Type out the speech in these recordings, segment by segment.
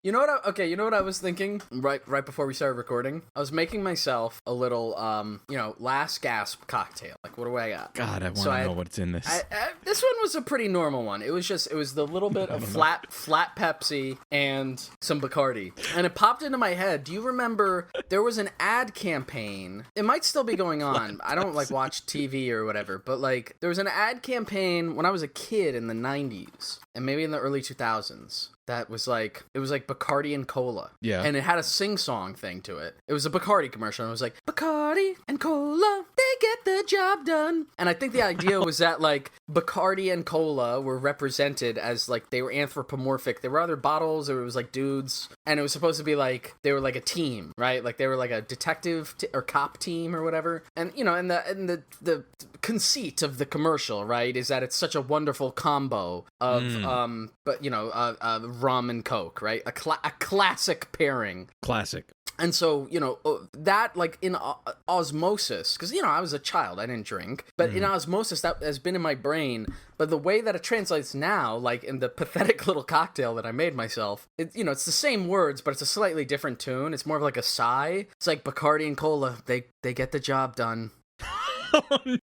You know what? You know what I was thinking right before we started recording. I was making myself a little, last gasp cocktail. Like, what do I got? God, I want to know what's in this. This one was a pretty normal one. It was the little bit of flat Pepsi and some Bacardi, and it popped into my head. Do you remember there was an ad campaign? It might still be going on. I don't watch TV or whatever, but there was an ad campaign when I was a kid in the 90s and maybe in the early 2000s. That was it was Bacardi and Cola. Yeah. And it had a sing-song thing to it. It was a Bacardi commercial, and it was like, Bacardi and Cola, they get the job done. And I think the idea was that, Bacardi and Cola were represented as, they were anthropomorphic. They were either bottles or it was, dudes. And it was supposed to be, they were, a team, right? They were, a detective or cop team or whatever. And, and the conceit of the commercial, right, is that it's such a wonderful combo of, rum and Coke, right? A classic pairing. Classic. And so, that, in osmosis, because, I was a child, I didn't drink, but in osmosis, that has been in my brain. But the way that it translates now, in the pathetic little cocktail that I made myself, it's the same words, but it's a slightly different tune. It's more of a sigh. It's like Bacardi and Cola, they get the job done. Oh, no.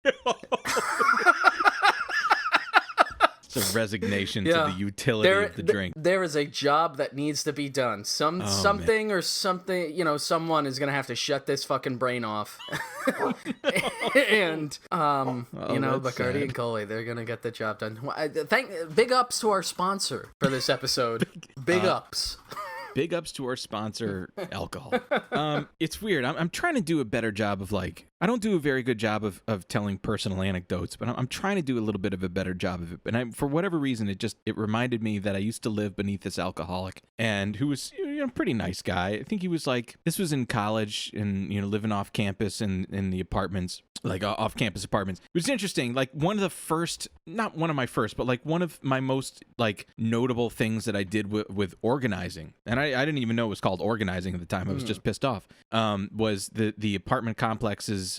It's a resignation to the utility of the drink. There is a job that needs to be done. Someone is going to have to shut this fucking brain off. And, Bacardi sad. and Cola, they're going to get the job done. Big ups to our sponsor for this episode. Big ups. Big ups to our sponsor, alcohol. It's weird. I'm trying to do a better job of I don't do a very good job of telling personal anecdotes, but I'm trying to do a little bit of a better job of it. And for whatever reason, it reminded me that I used to live beneath this alcoholic, and who was a pretty nice guy. I think he was this was in college and living off campus in the apartments, off campus apartments. It was interesting. One of the first, not one of my first, but one of my most notable things that I did with organizing, and I didn't even know it was called organizing at the time. I was just pissed off. Was the apartment complexes.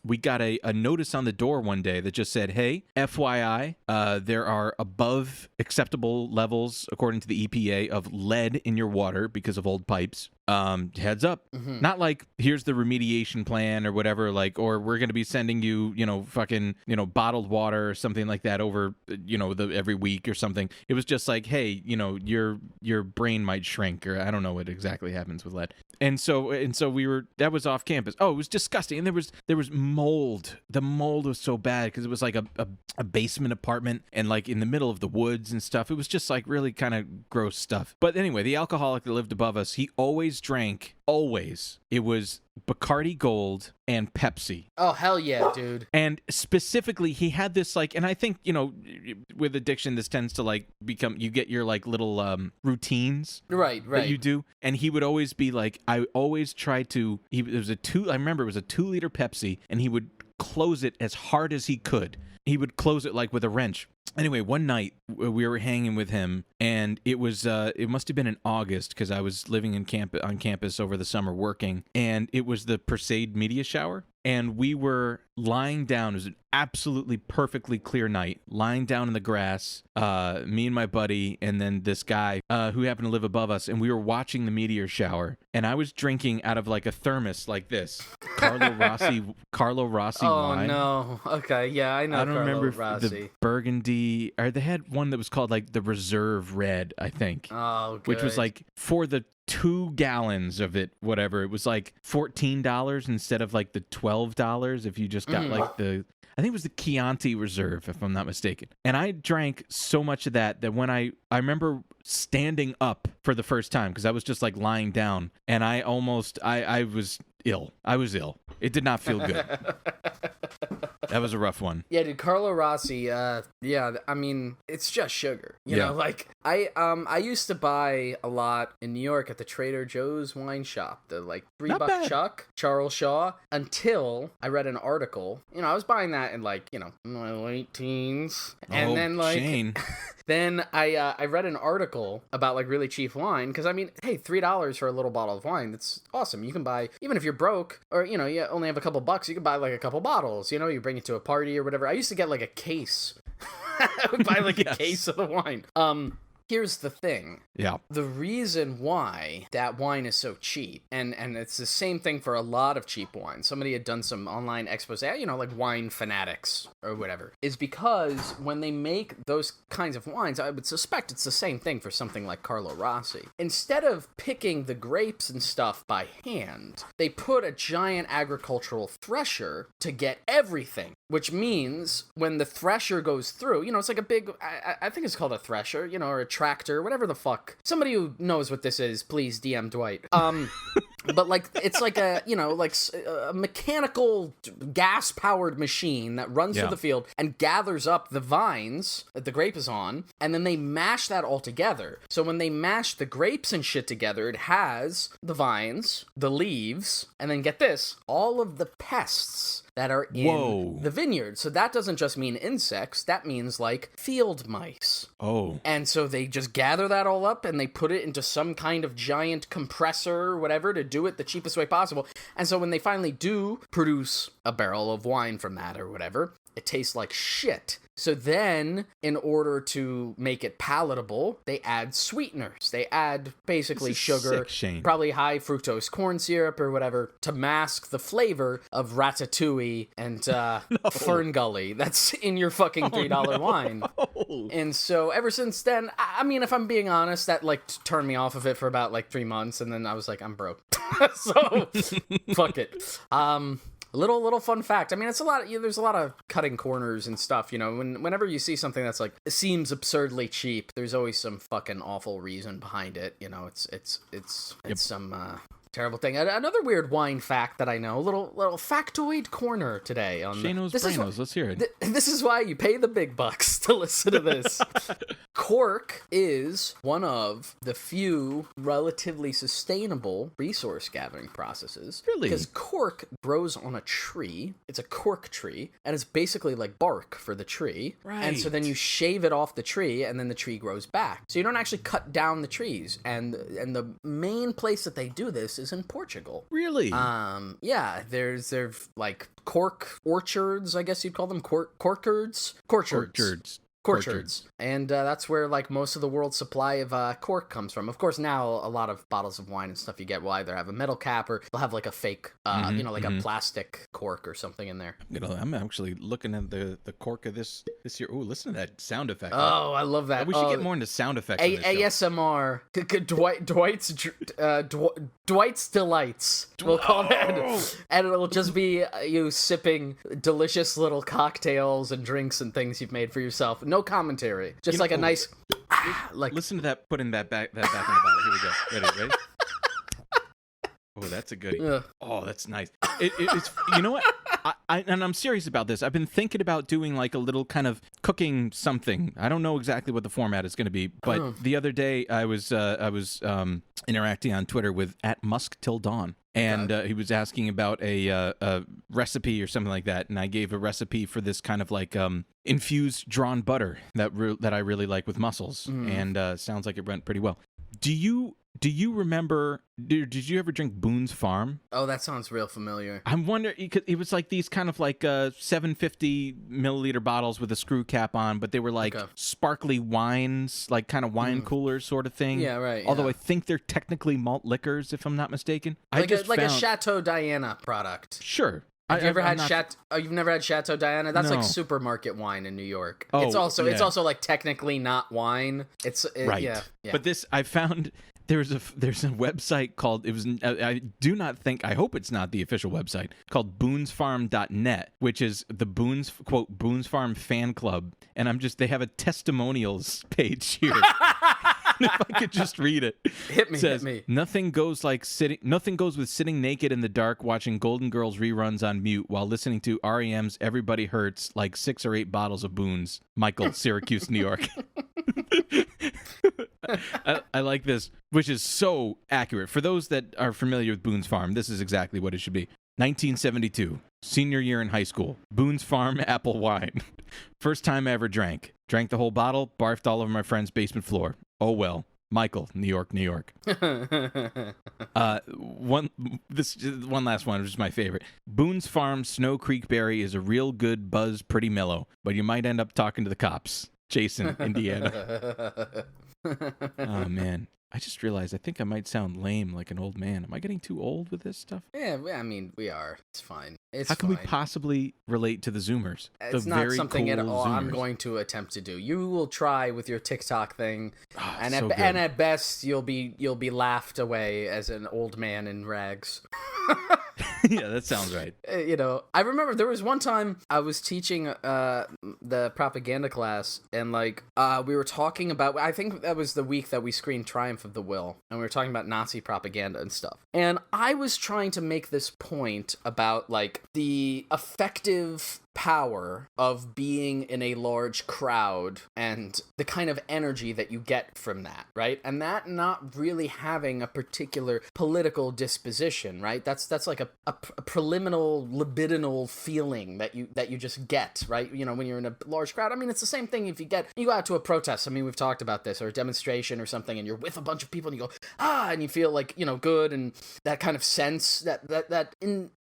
We got a notice on the door one day that just said, hey, FYI, there are above acceptable levels, according to the EPA, of lead in your water because of old pipes. Heads up. Mm-hmm. Not here's the remediation plan or whatever, or we're going to be sending you, bottled water or something like that over, every week or something. It was just hey, your brain might shrink, or I don't know what exactly happens with lead. And so that was off campus. Oh, it was disgusting. And there was mold. The mold was so bad because it was a basement apartment and in the middle of the woods and stuff. It was just really kind of gross stuff. But anyway, the alcoholic that lived above us, he always drank. It was Bacardi Gold and Pepsi. Oh, hell yeah, dude. And specifically, he had this and I think, with addiction, this tends to become, you get your little routines. Right. That you do. And he would always be I always try to, I remember it was a 2-liter Pepsi, and he would close it as hard as he could. He would close it with a wrench. Anyway, one night we were hanging with him, and it was it must have been in August because I was living on campus over the summer working, and it was the Perseid media shower, and we were lying down. It was an absolutely perfectly clear night, lying down in the grass, me and my buddy, and then this guy who happened to live above us, and we were watching the meteor shower, and I was drinking out of a thermos like this, Carlo Rossi wine. Oh no, okay, yeah, I know. I don't remember Rossi. The burgundy, or they had one that was called the Reserve Red, I think. Oh, good. Which was for the 2 gallons of it, whatever, it was $14 instead of the $12 if you just got I think it was the Chianti Reserve, if I'm not mistaken. And I drank so much of that when I remember standing up for the first time, because I was just lying down, and I was ill. I was ill. It did not feel good. That was a rough one. Yeah, dude, Carlo Rossi, I mean, it's just sugar. You know, I used to buy a lot in New York at the Trader Joe's wine shop, the $3 Chuck, Charles Shaw, until I read an article. I was buying that in my late teens. And then Shane. Then I read an article about really cheap wine, because I mean, hey, $3 for a little bottle of wine, that's awesome. You can buy, even if you're broke, or you only have a couple bucks, you can buy a couple bottles. You bring it to a party or whatever. I used to get a case. I would buy a case of the wine. here's the thing. Yeah. The reason why that wine is so cheap, and it's the same thing for a lot of cheap wines. Somebody had done some online expose, like Wine Fanatics or whatever, is because when they make those kinds of wines, I would suspect it's the same thing for something like Carlo Rossi. Instead of picking the grapes and stuff by hand, they put a giant agricultural thresher to get everything, which means when the thresher goes through, it's like a big, I think it's called a thresher, or a tractor, whatever the fuck. Somebody who knows what this is, please DM Dwight. But it's like a mechanical gas-powered machine that runs through the field and gathers up the vines that the grape is on, and then they mash that all together. So when they mash the grapes and shit together, it has the vines, the leaves, and then get this, all of the pests that are in the vineyard. So that doesn't just mean insects, that means like field mice. Oh. And so they just gather that all up and they put it into some kind of giant compressor or whatever to do it the cheapest way possible. And so when they finally do produce a barrel of wine from that or whatever, it tastes like shit. So then, in order to make it palatable, they add sweeteners. They add basically sugar, probably high fructose corn syrup or whatever, to mask the flavor of ratatouille and Fern Gully that's in your fucking $3 wine. And so ever since then, I mean, if I'm being honest, that turned me off of it for about 3 months, and then I was like, I'm broke. So, fuck it. Little fun fact. I mean, it's a lot. There's a lot of cutting corners and stuff. Whenever you see something that's it seems absurdly cheap, there's always some fucking awful reason behind it. It's some terrible thing. Another weird wine fact that I know. Little factoid corner today on Shanos Branos. Let's hear it. This is why you pay the big bucks to listen to this. Cork is one of the few relatively sustainable resource gathering processes. Really? Because cork grows on a tree. It's a cork tree, and it's basically like bark for the tree. Right. And so then you shave it off the tree, and then the tree grows back. So you don't actually cut down the trees. And the main place that they do this is in Portugal. Really? Yeah. There's cork orchards, I guess you'd call them, orchards. And that's where most of the world's supply of cork comes from. Of course, now a lot of bottles of wine and stuff you get will either have a metal cap or they'll have a fake, a plastic cork or something in there. I'm actually looking at the cork of this year. Ooh, listen to that sound effect. Oh, I love that. We should get more into sound effects. ASMR. Dwight's Delights. We'll call that. And it'll just be you sipping delicious little cocktails and drinks and things you've made for yourself. No commentary. Just a nice... Listen to that, putting that back in the bottle. Here we go. Ready? Oh, that's a goodie. Oh, that's nice. It's you know what? And I'm serious about this. I've been thinking about doing a little kind of cooking something. I don't know exactly what the format is going to be, but the other day I was interacting on Twitter with @MuskTillDawn. And he was asking about a recipe or something like that, and I gave a recipe for this kind of infused drawn butter that I really like with mussels, and sounds like it went pretty well. Do you remember? Did you ever drink Boone's Farm? Oh, that sounds real familiar. I'm wondering. It was these kind of 750 milliliter bottles with a screw cap on, but they were sparkly wines, kind of wine coolers sort of thing. Yeah, right. Although I think they're technically malt liquors, if I'm not mistaken. A Chateau Diana product. Sure. Have you ever had you've never had Chateau Diana? That's supermarket wine in New York. Oh, it's also technically not wine. Right. Yeah. But this I found. There's a website called, I hope it's not the official website, called boonsfarm.net, which is the Boone's Farm fan club, and they have a testimonials page here. If I could just read it. Hit says, me. Nothing goes with sitting naked in the dark watching Golden Girls reruns on mute while listening to REM's Everybody Hurts 6 or 8 bottles of Boone's. Michael, Syracuse, New York. I like this, which is so accurate. For those that are familiar with Boone's Farm, this is exactly what it should be. 1972, senior year in high school. Boone's Farm apple wine. First time I ever drank. Drank the whole bottle, barfed all over my friend's basement floor. Oh well. Michael, New York, New York. One last one, which is my favorite. Boone's Farm Snow Creek Berry is a real good buzz, pretty mellow, but you might end up talking to the cops. Jason, Indiana. Oh man, I just realized I think I might sound lame like an old man. Am I getting too old with this stuff? Yeah, I mean, we are. It's fine. It's How can fine. we possibly relate to the Zoomers? It's the not very something cool at all I'm Zoomers. going to attempt to do. You will try with your TikTok thing, Oh, and so good. at best you'll be laughed away as an old man in rags. Yeah, that sounds right. You know, I remember there was one time I was teaching the propaganda class, and like we were talking about, I think that was the week that we screened Triumph of the Will, and we were talking about Nazi propaganda and stuff. And I was trying to make this point about like the effective power of being in a large crowd and the kind of energy that you get from that, right? And that not really having a particular political disposition, right? That's like a preliminary libidinal feeling that you just get, right? You know, when you're in a large crowd. I mean, it's the same thing if you go out to a protest. I mean, we've talked about this, or a demonstration or something, and you're with a bunch of people and you go, and you feel like, you know, good, and that kind of sense, that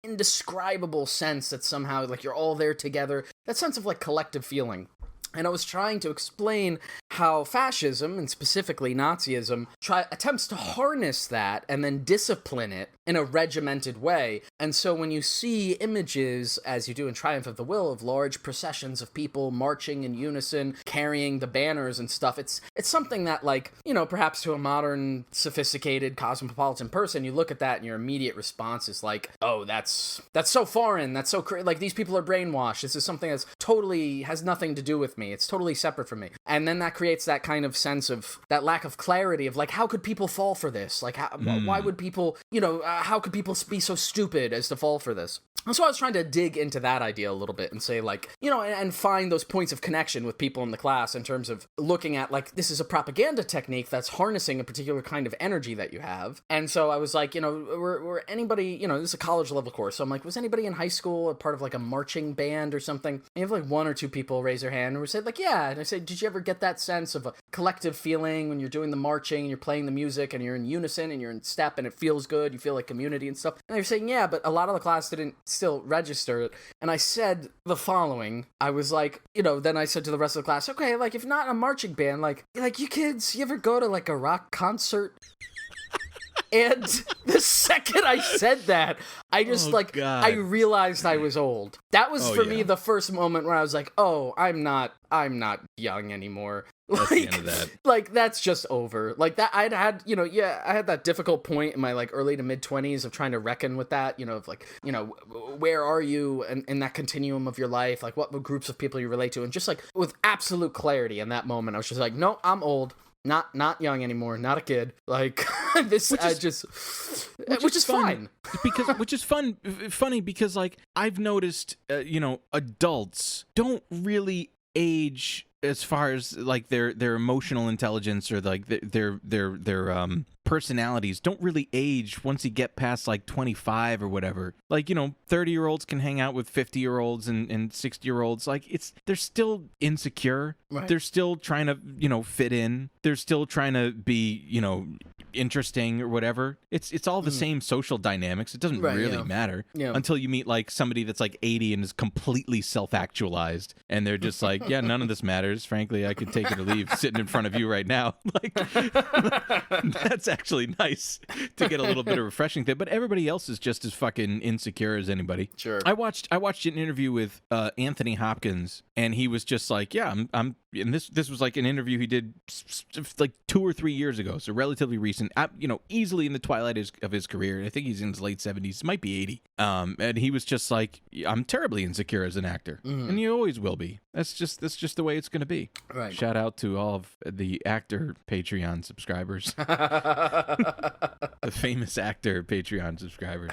indescribable sense that somehow like you're all there together, that sense of like collective feeling. And I was trying to explain how fascism, and specifically Nazism, attempts to harness that and then discipline it in a regimented way. And so when you see images, as you do in Triumph of the Will, of large processions of people marching in unison, carrying the banners and stuff, it's something that, like, you know, perhaps to a modern, sophisticated, cosmopolitan person, you look at that and your immediate response is like, oh, that's so foreign, that's so like, these people are brainwashed, this is something that's totally has nothing to do with me, it's totally separate from me. And then that creates that kind of sense of that lack of clarity of like, how could people fall for this? Like, why would people, you know, how could people be so stupid as to fall for this? And so I was trying to dig into that idea a little bit and say, like, you know, and find those points of connection with people in the class in terms of looking at, like, this is a propaganda technique that's harnessing a particular kind of energy that you have. And so I was like, you know, were anybody, you know, this is a college level course, so I'm like, was anybody in high school a part of like a marching band or something? And you have like one or two people raise their hand and we said like, yeah. And I said, did you ever get that sense of a collective feeling when you're doing the marching and you're playing the music and you're in unison and you're in step and it feels good, you feel like community and stuff? And they were saying, yeah, but a lot of the class didn't still register it. And I said the following, I was like, you know, then I said to the rest of the class, okay, like, if not a marching band, like you kids, you ever go to like a rock concert? And the second I said that, I just God. I realized I was old. That was for me the first moment where I was like, oh, I'm not young anymore. That's the end of that. Like, that's just over. Like, that, I had that difficult point in my, like, early to mid-20s of trying to reckon with that, you know, of, like, you know, where are you in that continuum of your life? Like, what groups of people you relate to? And just, like, with absolute clarity in that moment, I was just like, no, I'm old. Not young anymore. Not a kid. Like, this, which is fine. Which is funny because, like, I've noticed, you know, adults don't really age as far as like their emotional intelligence or like their personalities don't really age once you get past like 25 or whatever. Like, you know, 30-year-olds can hang out with 50-year-olds and 60-year-olds. Like, they're still insecure. Right. They're still trying to, you know, fit in. They're still trying to be, you know, interesting or whatever. It's all the same social dynamics. It doesn't really matter until you meet like somebody that's like 80 and is completely self-actualized and they're just like, yeah, none of this matters. Frankly, I could take it or leave sitting in front of you right now. Like, that's actually nice to get a little bit of refreshing thing. But everybody else is just as fucking insecure as anybody. Sure. I watched an interview with Anthony Hopkins, and he was just like, yeah, I'm and this was like an interview he did like 2 or 3 years ago, so relatively recent. You know, easily in the twilight of his career. I think he's in his late 70s, might be 80. And he was just like, I'm terribly insecure as an actor, and you always will be. That's just the way it's going to be. Right. Shout out to all of the actor Patreon subscribers, the famous actor Patreon subscribers.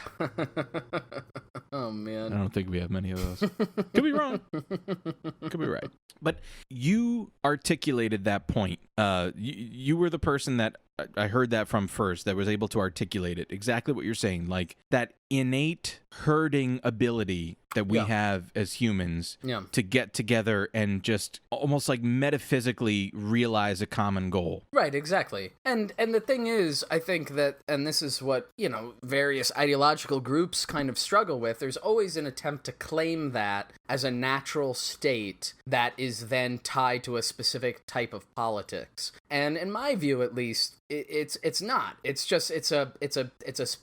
Oh man, I don't think we have many of those. Could be wrong. Could be right. But you articulated that point. You were the person that I heard that from first, that was able to articulate it. Exactly what you're saying. Like, that innate herding ability that we have as humans Yeah. to get together and just almost like metaphysically realize a common goal. Right, exactly. And the thing is, I think that, and this is what, various ideological groups kind of struggle with, there's always an attempt to claim that as a natural state that is then tied to a specific type of politics. And in my view, at least, it's not. It's just it's a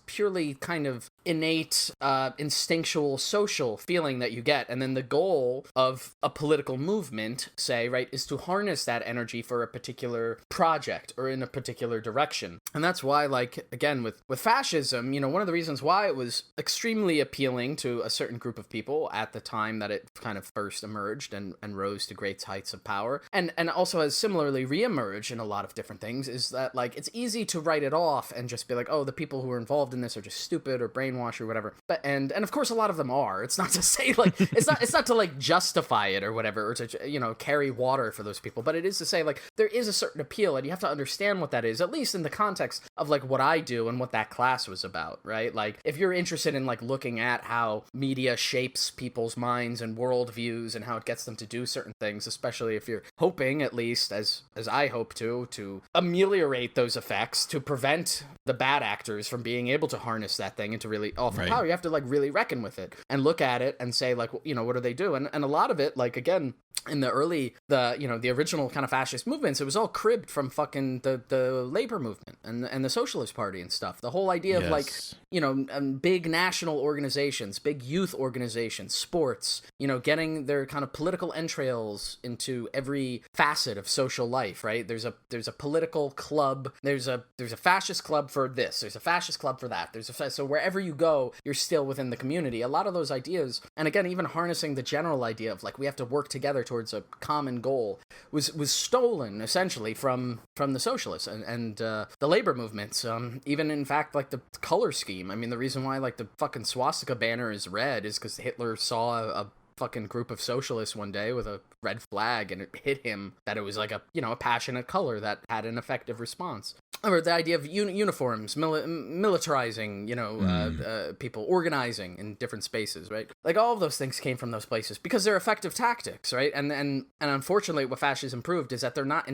purely kind of innate, instinctual, social feeling that you get, and then the goal of a political movement, say, right, is to harness that energy for a particular project or in a particular direction. And that's why, like, again, with fascism, one of the reasons why it was extremely appealing to a certain group of people at the time that it kind of first emerged and rose to great heights of power, and also has similarly reemerged in a lot of different things, is that, like, it's easy to write it off and just be like, oh, the people who are involved in this are just stupid or brainwashed or whatever. But and of course a lot of them are. It's not to say, like, it's not to, like, justify it or whatever, or to carry water for those people, but it is to say, like, there is a certain appeal, and you have to understand what that is, at least in the context of, like, what I do and what that class was about, right? Like, if you're interested in, like, looking at how media shapes people's minds and worldviews and how it gets them to do certain things, especially if you're hoping, at least as I hope to ameliorate those effects, to prevent the bad actors from being able to harness that thing into really awful power, you have to, like, really reckon with it and look at it and say, like, what do they do? And a lot of it, like, again, in the original kind of fascist movements, it was all cribbed from fucking the labor movement and the Socialist Party and stuff. The whole idea of, like, big national organizations, big youth organizations, sports, getting their kind of political entrails into every facet of social life, right? There's a political club, there's a fascist club for this, there's a fascist club for that, so wherever you go, you're still within the community. A lot of those ideas, and again, even harnessing the general idea of, like, we have to work together towards a common goal, was stolen essentially from the socialists and the labor movements. Even in fact, like, the color scheme. I mean, the reason why, like, the fucking swastika banner is red is because Hitler saw a fucking group of socialists one day with a red flag, and it hit him that it was like a passionate color that had an effective response. Or the idea of uniforms, militarizing, people, organizing in different spaces, right? Like, all of those things came from those places because they're effective tactics, right? And unfortunately, what fascism proved is that they don't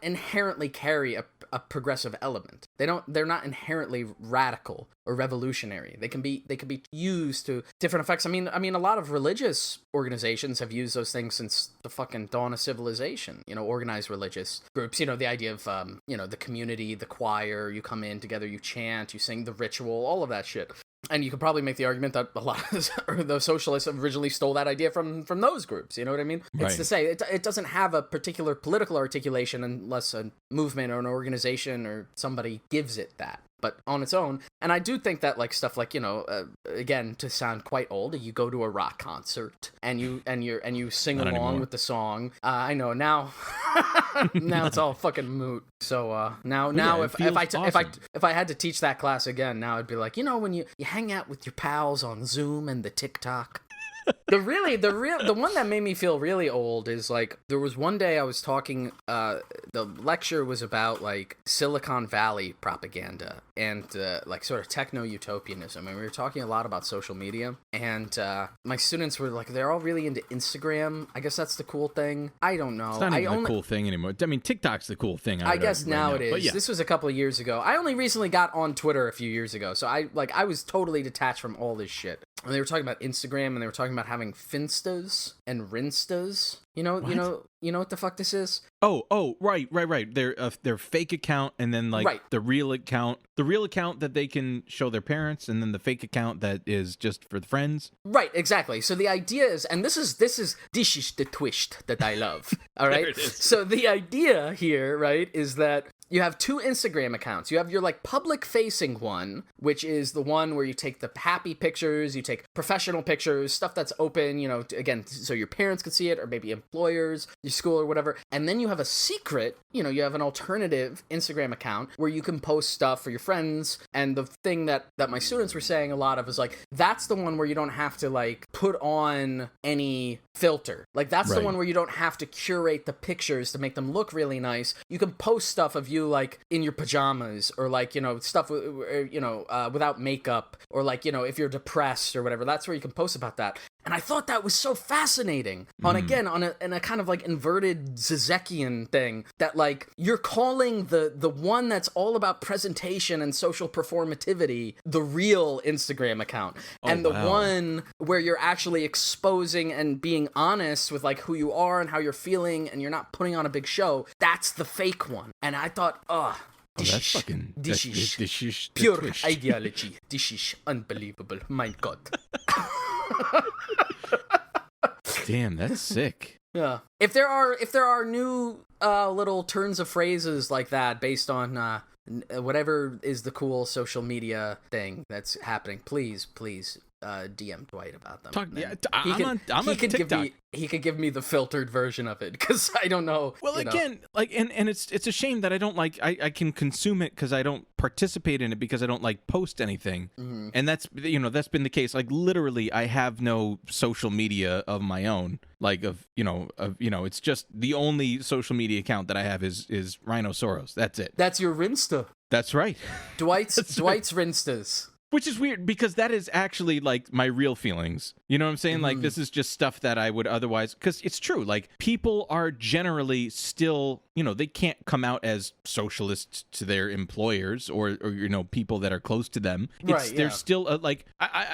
inherently carry a progressive element. They're not inherently radical or revolutionary. They can be used to different effects. I mean, a lot of religious organizations have used those things since the fucking dawn of civilization. Organized religious groups. The idea of the community, the choir. You come in together, you chant, you sing the ritual, all of that shit. And you could probably make the argument that a lot of those socialists originally stole that idea from those groups. You know what I mean? Right. It's to say it doesn't have a particular political articulation unless a movement or an organization or somebody gives it that. But on its own, and I do think that, like, stuff like, again, to sound quite old, you go to a rock concert and you sing Not along anymore. with the song. I know now. Now it's all fucking moot. So now if I had to teach that class again, now I'd be like, when you hang out with your pals on Zoom and the TikTok. The one that made me feel really old is, like, there was one day I was talking, the lecture was about, like, Silicon Valley propaganda and, like, sort of techno-utopianism, and we were talking a lot about social media, and my students were like, they're all really into Instagram. I guess that's the cool thing. I don't know. It's not even the cool thing anymore. I mean, TikTok's the cool thing. I guess now it is. But yeah. This was a couple of years ago. I only recently got on Twitter a few years ago, so I was totally detached from all this shit. And they were talking about Instagram, and they were talking about having Finstas and Rinstas. You know what the fuck this is? Oh, right. Their fake account, and then, like, the real account that they can show their parents, and then the fake account that is just for the friends. Right, exactly. So the idea is, and this is the twist that I love. All right. There it is. So the idea here, right, is that you have two Instagram accounts. You have your, like, public-facing one, which is the one where you take the happy pictures, you take professional pictures, stuff that's open, again, so your parents could see it, or maybe employers, your school, or whatever. And then you have a secret, you have an alternative Instagram account where you can post stuff for your friends. And the thing that my students were saying a lot of is, like, that's the one where you don't have to, like, put on any filter. Like, that's the Right. one where you don't have to curate the pictures to make them look really nice. You can post stuff of you, like, in your pajamas, or, like, you know, stuff, without makeup, or, like, you know, if you're depressed or whatever. That's where you can post about that. And I thought that was so fascinating. In a kind of like inverted Zizekian thing, that like you're calling the one that's all about presentation and social performativity the real Instagram account, and the one where you're actually exposing and being honest with like who you are and how you're feeling, and you're not putting on a big show, that's the fake one. And I thought, that's fucking this is pure ideology. This is unbelievable. My God. Damn, that's sick. Yeah. If there are new little turns of phrases like that based on whatever is the cool social media thing that's happening, please DM Dwight about them. I'm on TikTok. He could give me the filtered version of it, because I don't know. Well, again, like, and it's a shame that I don't like. I can consume it because I don't participate in it, because I don't like post anything, and that's been the case. Like, literally, I have no social media of my own. Like, it's just the only social media account that I have is Rhinoceros. That's it. That's your Rinsta. That's right. Dwight's Rinstas. Which is weird, because that is actually, like, my real feelings. You know what I'm saying? Like, this is just stuff that I would otherwise... Because it's true. Like, people are generally still... they can't come out as socialists to their employers or people that are close to them. There's still,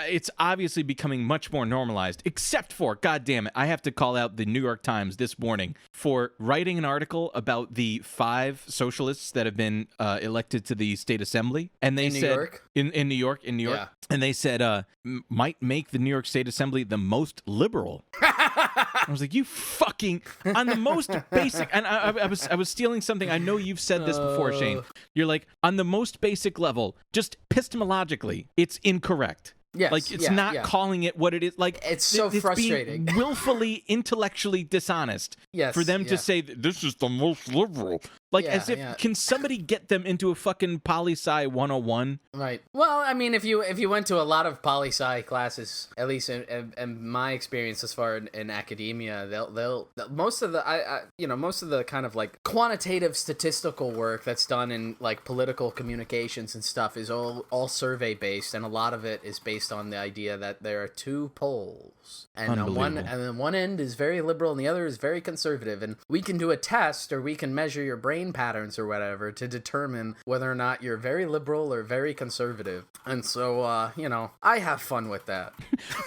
it's obviously becoming much more normalized, except for, God damn it, I have to call out the New York Times this morning for writing an article about the 5 socialists that have been elected to the state assembly. And they said... In New York? In New York, yeah. And they said might make the New York State Assembly the most liberal. I was like, you fucking, on the most basic, and I was stealing something. I know you've said this before, Shane. You're like, on the most basic level, just epistemologically, it's incorrect. Yes, like, it's not calling it what it is. Like, it's so frustrating. Being willfully, intellectually dishonest. Yes, for them to say this is the most liberal. Like, as if, can somebody get them into a fucking poli-sci 101? Right. Well, I mean, if you went to a lot of poli-sci classes, at least in my experience as far in academia, they'll most of the kind of like quantitative statistical work that's done in like political communications and stuff is all survey based, and a lot of it is based on the idea that there are 2 poles, and on one end is very liberal and the other is very conservative, and we can do a test, or we can measure your brain patterns or whatever to determine whether or not you're very liberal or very conservative. And so I have fun with that.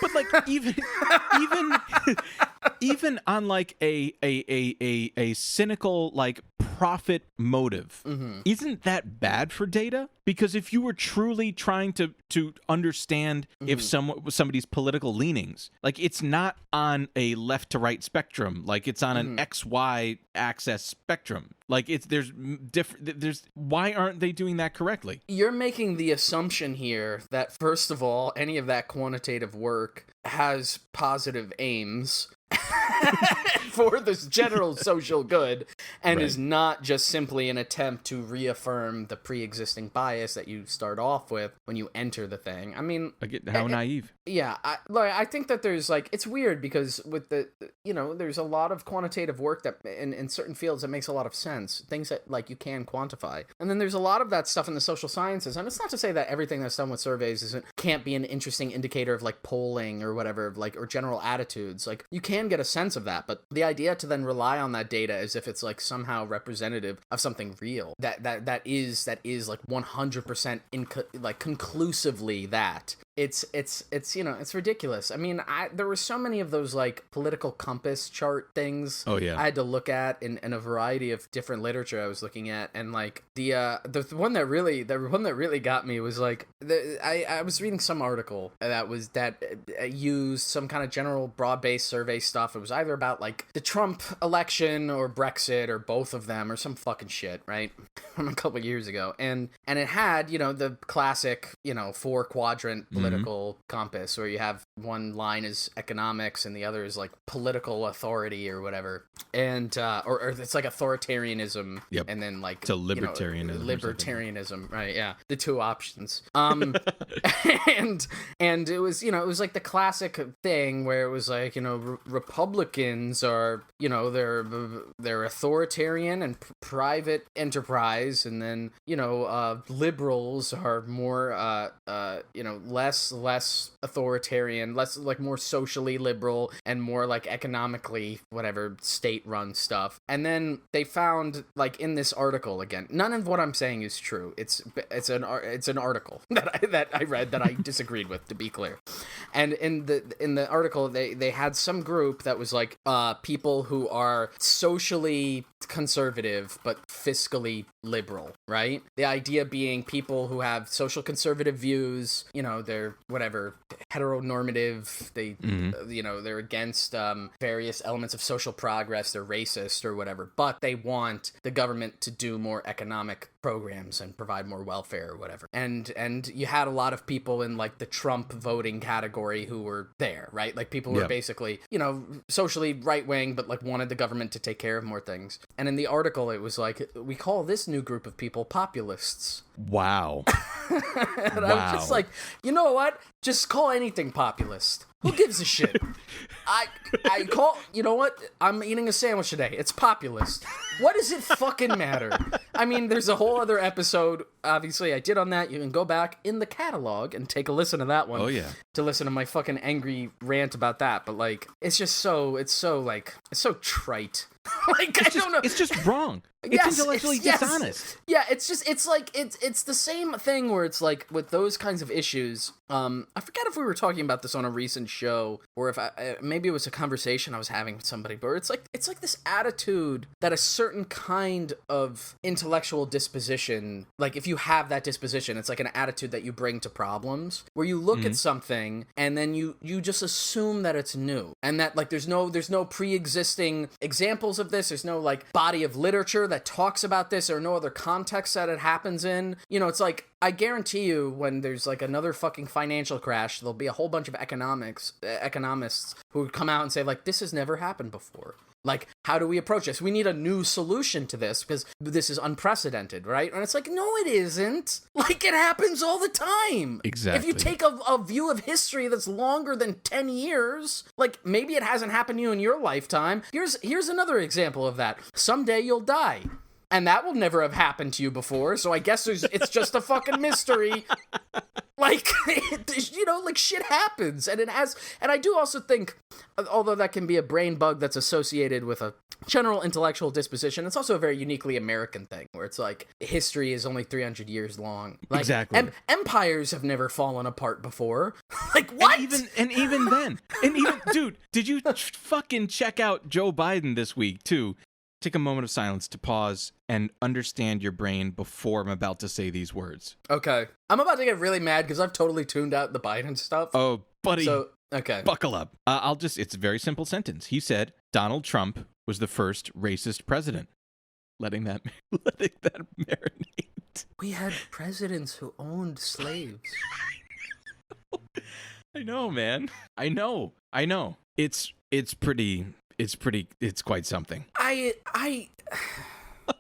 But like, even on like a cynical like profit motive, isn't that bad for data? Because if you were truly trying to understand if somebody's political leanings, like, it's not on a left to right spectrum, like it's on an XY axis spectrum. Like, there's why aren't they doing that correctly? You're making the assumption here that, first of all, any of that quantitative work has positive aims for this general social good, and is not just simply an attempt to reaffirm the pre-existing bias that you start off with when you enter the thing. I mean, how naive. Yeah, I think that there's like, it's weird because with there's a lot of quantitative work that in certain fields that makes a lot of sense, things that like you can quantify, and then there's a lot of that stuff in the social sciences. And it's not to say that everything that's done with surveys can't be an interesting indicator of like polling or whatever, like, or general attitudes. Like, you can get a sense of that, but the idea to then rely on that data as if it's like somehow representative of something real that is like 100% conclusively that it's ridiculous. I mean, there were so many of those like political compass chart things. Oh yeah, I had to look at in a variety of different literature I was looking at, and like the one that really got me was like I was reading some article that used some kind of general broad-based survey stuff. It was either about like the Trump election or Brexit or both of them or some fucking shit, right? From a couple years ago, and it had the classic 4-quadrant political political compass, where you have one line is economics and the other is like political authority or whatever, and or it's like authoritarianism, and then like to libertarianism, libertarianism, right? Yeah, the two options. And it was, it was like the classic thing where it was like, Republicans are, they're authoritarian and private enterprise, and then liberals are more less authoritarian, less like more socially liberal and more like economically whatever state-run stuff. And then they found, like, in this article, again, none of what I'm saying is true. It's an article that I read that I disagreed with, to be clear. And in the article, they had some group that was like people who are socially conservative but fiscally liberal, right? The idea being people who have social conservative views, they're whatever heteronormative, they're against various elements of social progress, they're racist or whatever, but they want the government to do more economic programs and provide more welfare or whatever. And you had a lot of people in like the Trump voting category who were there, right? Like people who were basically, socially right-wing, but like wanted the government to take care of more things. And in the article, it was like, we call this new group of people populists. Wow. And I was just like, you know what? Just call anything populist. Who gives a shit? I call, you know what? I'm eating a sandwich today. It's populist. What does it fucking matter? I mean, there's a whole other episode, obviously, I did on that. You can go back in the catalog and take a listen to that one. Oh, yeah. To listen to my fucking angry rant about that. But, like, it's so trite. Like, I don't know. It's just wrong. It's intellectually dishonest. Yeah, it's the same thing where it's like with those kinds of issues. I forget if we were talking about this on a recent show or if maybe it was a conversation I was having with somebody, but it's like this attitude that a certain kind of intellectual disposition, like if you have that disposition, it's like an attitude that you bring to problems where you look at something and then you just assume that it's new and that like there's no pre-existing examples of this. There's no like body of literature that talks about this or no other context that it happens in. It's like, I guarantee you when there's like another fucking financial crash, there'll be a whole bunch of economists who would come out and say like, this has never happened before. Like, how do we approach this? We need a new solution to this because this is unprecedented, right? And it's like, no, it isn't. Like, it happens all the time. Exactly. If you take a view of history that's longer than 10 years, like, maybe it hasn't happened to you in your lifetime. Here's another example of that. Someday you'll die. And that will never have happened to you before, so I guess it's just a fucking mystery. Like, like shit happens, and it has. And I do also think, although that can be a brain bug that's associated with a general intellectual disposition, it's also a very uniquely American thing, where it's like history is only 300 years long. Like, exactly. Empires have never fallen apart before. Like what? And even then, dude, did you fucking check out Joe Biden this week too? Take a moment of silence to pause and understand your brain before I'm about to say these words. Okay. I'm about to get really mad because I've totally tuned out the Biden stuff. Oh, buddy. So, okay. Buckle up. It's a very simple sentence. He said, Donald Trump was the first racist president. Letting that marinate. We had presidents who owned slaves. I know, man. I know. It's quite something. I'm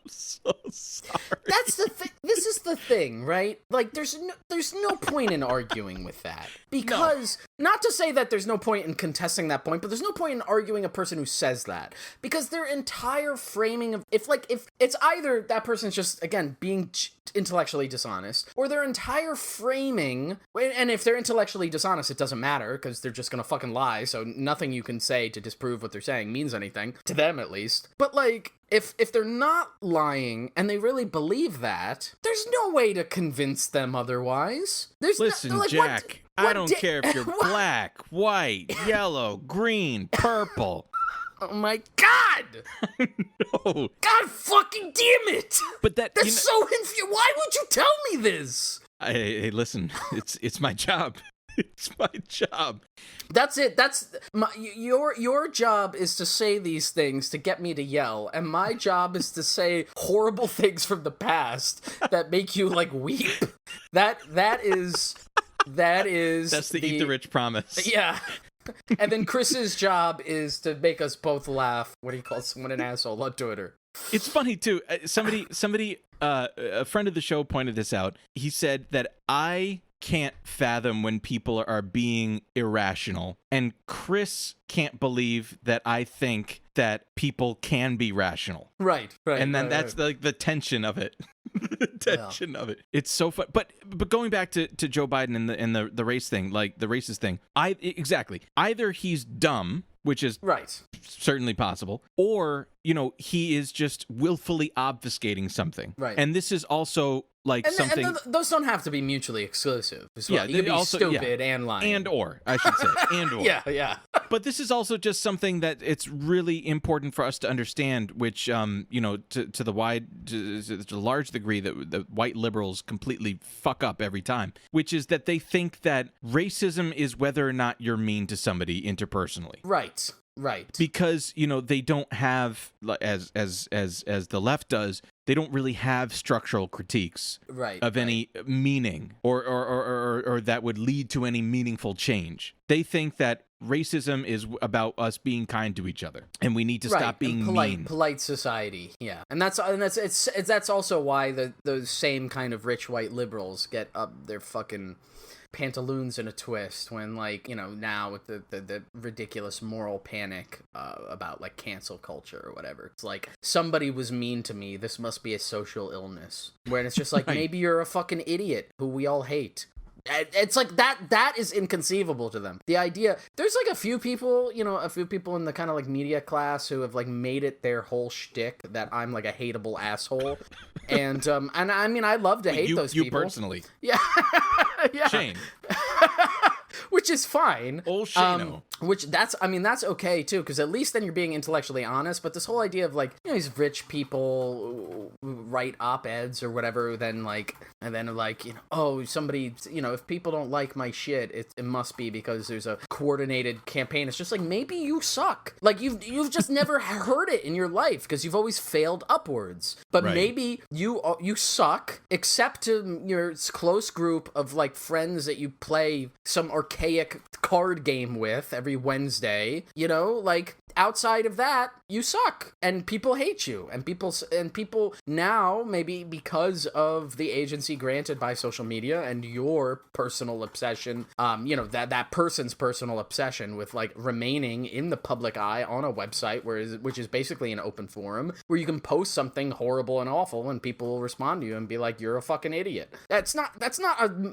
so sorry. That's the thing. This is the thing, right? Like, there's no point in arguing with that. Because, not to say that there's no point in contesting that point, but there's no point in arguing a person who says that. Because their entire framing of, if it's either that person's just, again, being intellectually dishonest, or their entire framing, and if they're intellectually dishonest, it doesn't matter, because they're just gonna fucking lie, so nothing you can say to disprove what they're saying means anything, to them at least. But, like, if they're not lying, and they really believe that, there's no way to convince them otherwise. Listen, Jack, I don't care if you're black, white, yellow, green, purple. Oh my God! No. God fucking damn it! But that's so infuriating. Why would you tell me this? Hey, listen, it's my job. It's my job. That's it. Your job is to say these things to get me to yell, and my job is to say horrible things from the past that make you like weep. That is That is That's the eat the rich promise. Yeah. And then Chris's job is to make us both laugh when he calls someone an asshole on Twitter. It's funny too. Somebody, a friend of the show pointed this out. He said that I can't fathom when people are being irrational, and Chris can't believe that I think that people can be rational. Right. And then that's like the tension of it. Of it. It's so fun. But going back to Joe Biden and the race thing, like the racist thing, exactly. Either he's dumb, which is right, certainly possible, or he is just willfully obfuscating something. Right. And this is also like something. And those don't have to be mutually exclusive as well. Yeah, you can be also stupid and lying. And or, I should say. And or. Yeah. But this is also just something that it's really important for us to understand, which, to the large degree that the white liberals completely fuck up every time, which is that they think that racism is whether or not you're mean to somebody interpersonally. Right. Because, they don't have, as the left does, they don't really have structural critiques of any meaning or that would lead to any meaningful change. They think that racism is about us being kind to each other, and we need to stop being mean. Polite society, yeah, and that's also why those same kind of rich white liberals get up their fucking pantaloons in a twist when, like, now with the ridiculous moral panic about like cancel culture or whatever. It's like, somebody was mean to me, this must be a social illness, where it's just like, maybe you're a fucking idiot who we all hate. It's like that is inconceivable to them. The idea, there's like a few people in the kind of like media class who have like made it their whole shtick that I'm like a hateable asshole. And I mean, I love to hate those people. You personally. Yeah. Yeah. Shane. Which is fine. Old Shano. That's okay too, because at least then you're being intellectually honest. But this whole idea of like, these rich people who write op-eds or whatever, somebody, if people don't like my shit, it must be because there's a coordinated campaign. It's just like, maybe you suck. Like, you've just never heard it in your life because you've always failed upwards. But maybe you suck, except to your close group of like friends that you play some archaic card game with every Wednesday. Like, outside of that, you suck and people hate you, and people now, maybe because of the agency granted by social media and your personal obsession, that person's personal obsession with like remaining in the public eye on a website which is basically an open forum where you can post something horrible and awful and people will respond to you and be like, you're a fucking idiot. That's not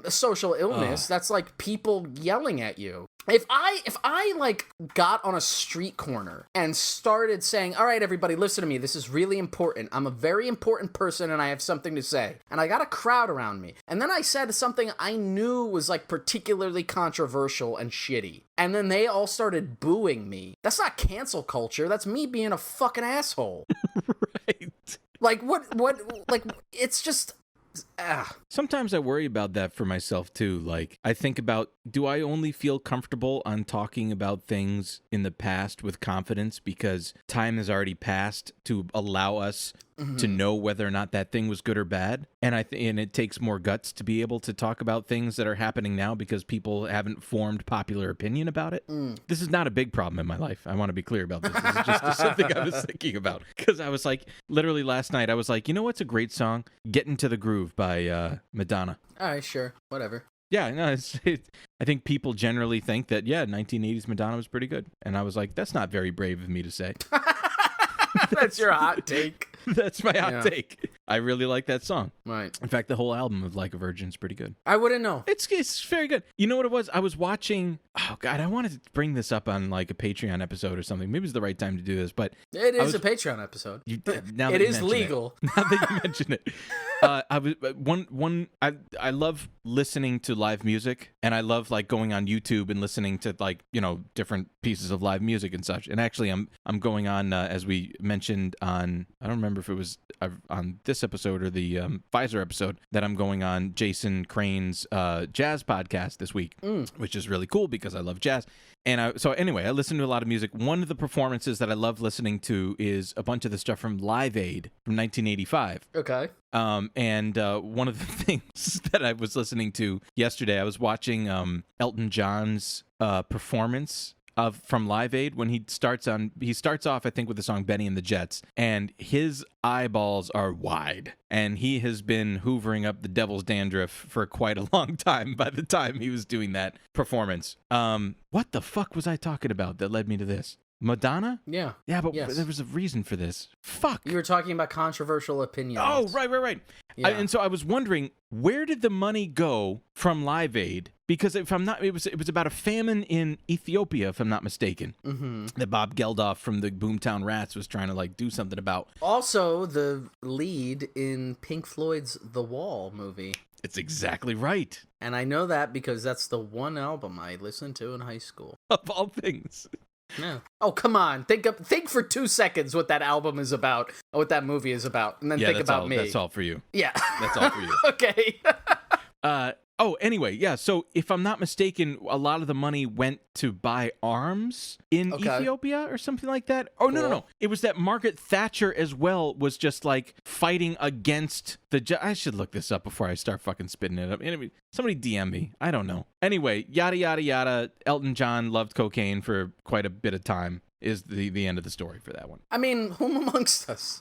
a social illness. That's like people yelling at you. If I like got on a street corner and started saying, all right, everybody, listen to me, this is really important, I'm a very important person and I have something to say, and I got a crowd around me, and then I said something I knew was like particularly controversial and shitty, and then they all started booing me, that's not cancel culture, that's me being a fucking asshole. Right. Like, what, like, it's just... Sometimes I worry about that for myself too. Like, I think about, do I only feel comfortable on talking about things in the past with confidence because time has already passed to allow us to know whether or not that thing was good or bad? And and it takes more guts to be able to talk about things that are happening now because people haven't formed popular opinion about it. This is not a big problem in my life. I want to be clear about this. This is just something I was thinking about, because I was like, literally last night, I was like, what's a great song? Get Into the Groove by Madonna. All right, sure, whatever. Yeah, no, I think people generally think that, 1980s Madonna was pretty good. And I was like, that's not very brave of me to say. That's your hot take. That's my hot take. I really like that song. Right. In fact, the whole album of Like a Virgin is pretty good. I wouldn't know. It's very good. You know what it was? I was watching... Oh, God, I wanted to bring this up on like a Patreon episode or something. Maybe it's the right time to do this, but... It is a Patreon episode. It is legal. Now that you mention it. I love listening to live music, and I love like going on YouTube and listening to like, different pieces of live music and such. And actually I'm going on, as we mentioned on, I don't remember if it was on this this episode or the Pfizer episode that I'm going on Jason Crane's jazz podcast this week, which is really cool because I love jazz. And so anyway, I listen to a lot of music. One of the performances that I love listening to is a bunch of the stuff from Live Aid from 1985. Okay. And one of the things that I was listening to yesterday, I was watching Elton John's performance from Live Aid when he starts off, I think, with the song Benny and the Jets, and his eyeballs are wide, and he has been hoovering up the devil's dandruff for quite a long time by the time he was doing that performance. What the fuck was I talking about that led me to this? Madonna? Yeah. Yeah, but yes. there was a reason for this. Fuck. You were talking about controversial opinions. Oh, right. Yeah. And so I was wondering, where did the money go from Live Aid? Because if I'm not, it was about a famine in Ethiopia, if I'm not mistaken, that Bob Geldof from the Boomtown Rats was trying to like do something about. Also, the lead in Pink Floyd's The Wall movie. It's exactly right. And I know that because that's the one album I listened to in high school. Of all things. Yeah. Oh, come on. Think for 2 seconds what that album is about, what that movie is about, and then think about me. That's all for you. Yeah. That's all for you. Okay. Anyway, yeah, so if I'm not mistaken, a lot of the money went to buy arms in Ethiopia or something like that. Oh, cool. No. It was that Margaret Thatcher as well was just like fighting against I should look this up before I start fucking spitting it up. Anyway, somebody DM me. I don't know. Anyway, yada, yada, yada. Elton John loved cocaine for quite a bit of time is the end of the story for that one. I mean, whom amongst us?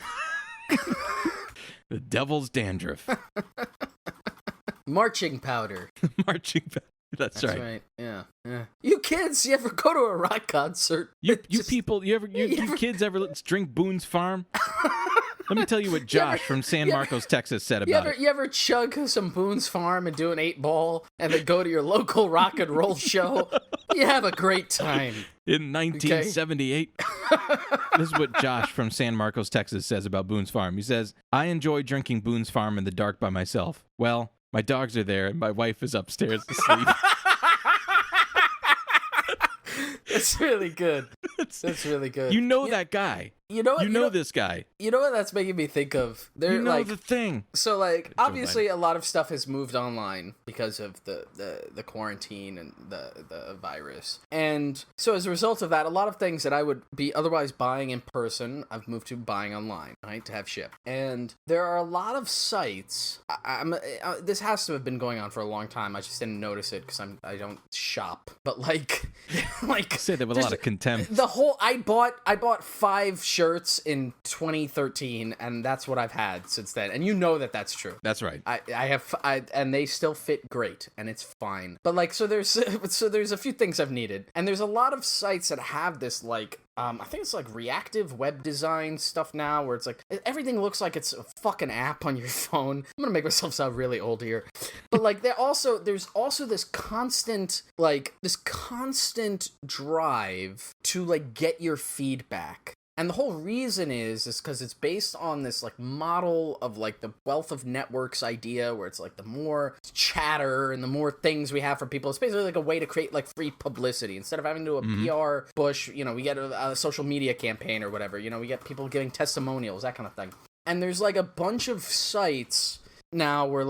The devil's dandruff. Marching powder. Marching powder. That's right. Yeah. You kids, you ever go to a rock concert? You kids ever drink Boone's Farm? Let me tell you what Josh from San Marcos, Texas said about it. You ever chug some Boone's Farm and do an 8-ball and then go to your local rock and roll show? You have a great time. In 1978. Okay? This is what Josh from San Marcos, Texas says about Boone's Farm. He says, I enjoy drinking Boone's Farm in the dark by myself. Well, my dogs are there and my wife is upstairs asleep. That's really good. That's really good. You know that guy. You know this guy. You know what that's making me think of? The thing. So, obviously, a lot of stuff has moved online because of the quarantine and the virus. And so, as a result of that, a lot of things that I would be otherwise buying in person, I've moved to buying online, right, to have shipped. And there are a lot of sites. This has to have been going on for a long time. I just didn't notice it because I don't shop. But say there was a lot of contempt. I bought 5 shirts in 2013, and that's what I've had since then. And you know that's true. That's right. And they still fit great, and it's fine. But so there's a few things I've needed, and there's a lot of sites that have this I think it's reactive web design stuff now, where it's everything looks like it's a fucking app on your phone. I'm gonna make myself sound really old here, but there's also this constant drive to get your feedback. And the whole reason is because it's based on this model of the wealth of networks idea, where it's the more chatter and the more things we have for people, it's basically a way to create free publicity. Instead of having to do a PR push, we get a social media campaign or whatever, we get people giving testimonials, that kind of thing. And there's a bunch of sites now where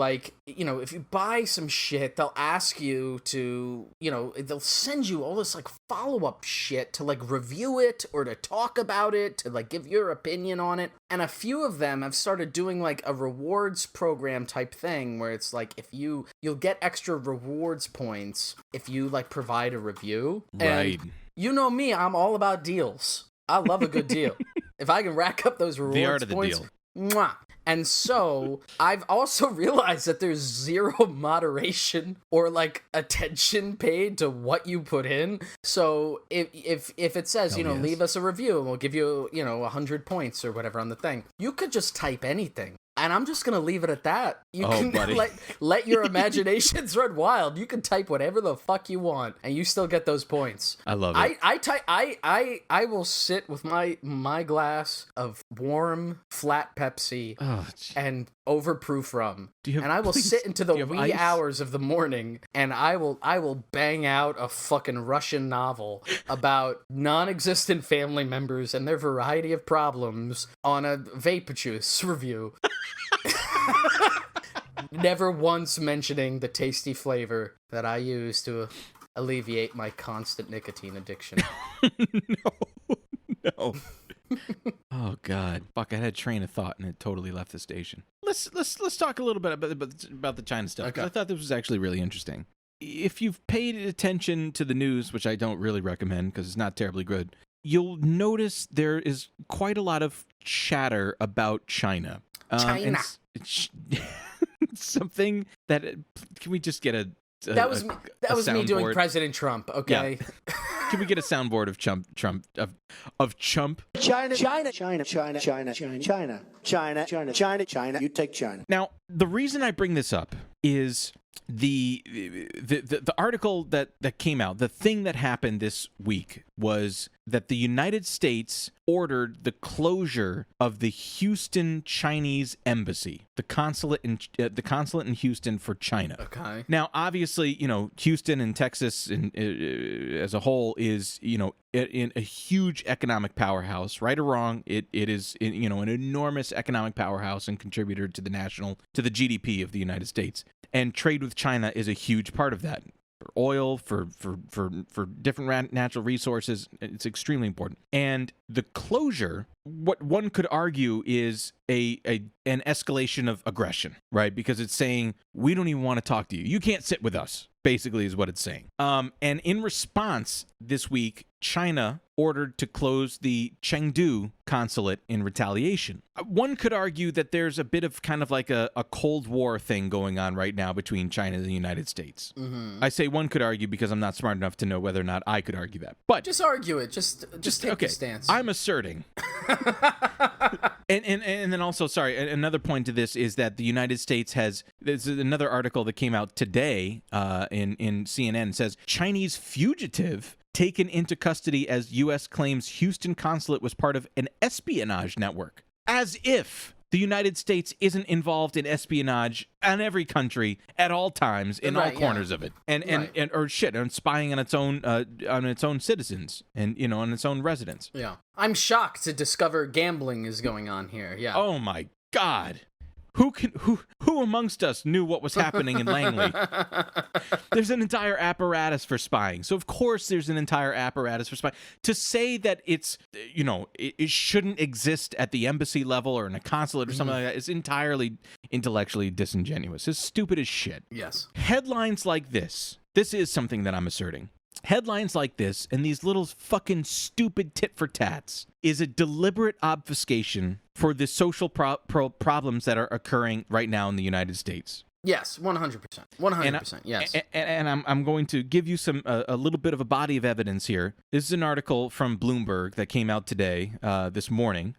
if you buy some shit, they'll ask you to, they'll send you all this follow-up shit to review it or to talk about it, to give your opinion on it. And a few of them have started doing a rewards program type thing where it's if you'll get extra rewards points if you provide a review. Right. And you know me, I'm all about deals. I love a good deal. If I can rack up those rewards the art of points, the deal. Mwah. And so I've also realized that there's zero moderation or attention paid to what you put in. So if it says, yes, leave us a review and we'll give you, 100 points or whatever on the thing, you could just type anything. And I'm just going to leave it at that. You can let your imaginations run wild. You can type whatever the fuck you want, and you still get those points. I love it. I will sit with my glass of warm, flat Pepsi and overproof rum, Do and I will sit into the wee ice? hours of the morning, and I will bang out a fucking Russian novel about non-existent family members and their variety of problems on a vape juice review. Never once mentioning the tasty flavor that I use to alleviate my constant nicotine addiction. No. Oh God, fuck! I had a train of thought and it totally left the station. Let's talk a little bit about the China stuff, because I thought this was actually really interesting. If you've paid attention to the news, which I don't really recommend because it's not terribly good, you'll notice there is quite a lot of chatter about China. China. Something that can we just get that was me doing President Trump. Okay. Yeah. Can we get a soundboard of Chump of Chump? China. You take China. Now, the reason I bring this up is the article that came out. The thing that happened this week was that the United States ordered the closure of the Houston Chinese embassy, the consulate in Houston for China. Okay. Now, obviously, Houston and Texas as a whole is, in a huge economic powerhouse. Right or wrong, it is, an enormous economic powerhouse and contributor to the GDP of the United States. And trade with China is a huge part of that. For oil, for different natural resources, it's extremely important. And the closure, what one could argue, is an escalation of aggression, right? Because it's saying, we don't even want to talk to you. You can't sit with us, basically, is what it's saying. And in response, this week, China ordered to close the Chengdu consulate in retaliation. One could argue that there's a bit of kind of like a Cold War thing going on right now between China and the United States. Mm-hmm. I say one could argue because I'm not smart enough to know whether or not I could argue that. But just argue it. Just take the stance. I'm asserting. And then also, sorry, another point to this is that the United States there's another article that came out today in CNN, says Chinese fugitive taken into custody as U.S. claims Houston consulate was part of an espionage network. As if the United States isn't involved in espionage on every country at all times in all corners of it, and spying on its own citizens and on its own residents. Yeah, I'm shocked to discover gambling is going on here. Yeah. Oh my God. Who amongst us knew what was happening in Langley? There's an entire apparatus for spying. So of course there's an entire apparatus for spying. To say that it's, it shouldn't exist at the embassy level or in a consulate or something like that is entirely intellectually disingenuous. It's stupid as shit. Yes. Headlines like this is something that I'm asserting. Headlines like this and these little fucking stupid tit for tats is a deliberate obfuscation for the social problems that are occurring right now in the United States. Yes, 100%. 100%, yes. And I'm going to give you a little bit of a body of evidence here. This is an article from Bloomberg that came out today, this morning.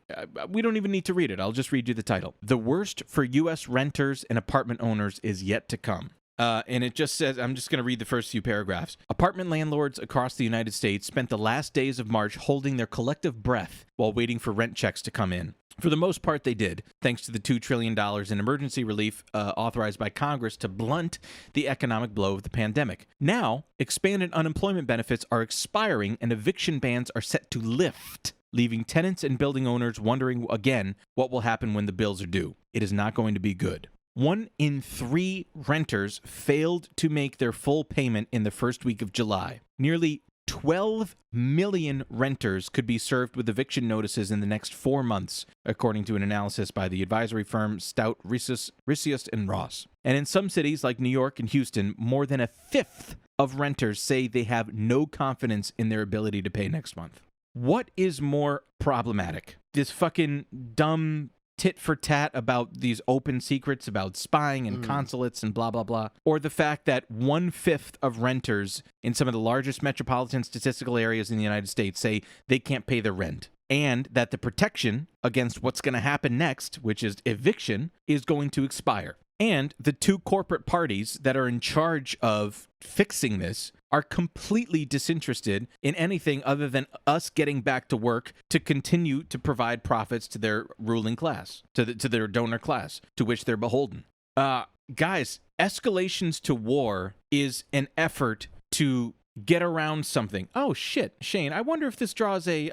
We don't even need to read it. I'll just read you the title. The worst for U.S. renters and apartment owners is yet to come. And it just says, I'm just going to read the first few paragraphs. Apartment landlords across the United States spent the last days of March holding their collective breath while waiting for rent checks to come in. For the most part, they did, thanks to the $2 trillion in emergency relief authorized by Congress to blunt the economic blow of the pandemic. Now, expanded unemployment benefits are expiring and eviction bans are set to lift, leaving tenants and building owners wondering again what will happen when the bills are due. It is not going to be good. 1 in 3 renters failed to make their full payment in the first week of July. Nearly 12 million renters could be served with eviction notices in the next 4 months, according to an analysis by the advisory firm Stout, Risius and Ross. And in some cities like New York and Houston, more than a fifth of renters say they have no confidence in their ability to pay next month. What is more problematic? This fucking dumb tit for tat about these open secrets about spying and consulates and blah, blah, blah. Or the fact that 1/5 of renters in some of the largest metropolitan statistical areas in the United States say they can't pay their rent. And that the protection against what's going to happen next, which is eviction, is going to expire. And the two corporate parties that are in charge of fixing this are completely disinterested in anything other than us getting back to work to continue to provide profits to their ruling class, to their donor class, to which they're beholden. Guys, escalations to war is an effort to get around something. Oh shit, Shane, I wonder if this draws a